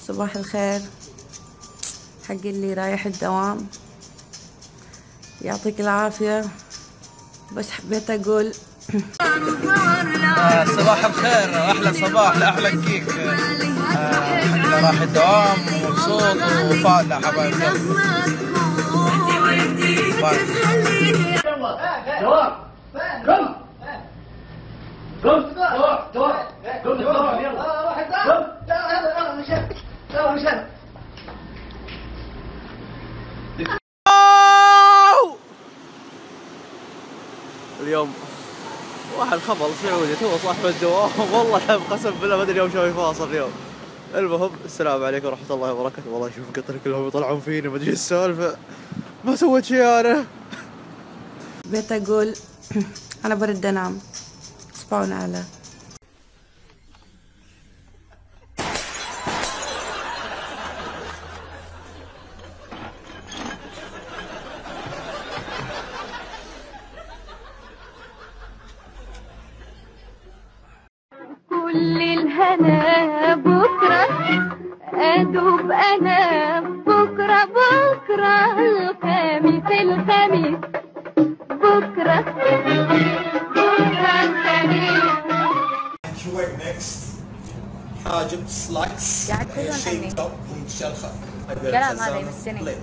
صباح الخير حق اللي رايح الدوام، يعطيك العافية. بس حبيت أقول صباح الخير، أحلى صباح لأحلى كيك. اللي راح الدوام ومبسوط وفال يا حبايب اليوم واحد خبر سعودي تو صاحب الدوام والله قسم بالله ما ادري يوم شوي فاصل اليوم. المهم السلام عليكم ورحمة الله وبركاته. والله شوف قطر كلهم يطلعون فيني ما ادري السالفة، ما سويت شيء انا. حبيت أقول أنا برد أنام، تصبحون على كل الهنا بكرة أدوب أنا بكرة الخميس بكرة الخميس. شو وين نكست؟ جبت سلاكس شيء توب من شلخة. كلام هذا يمسني.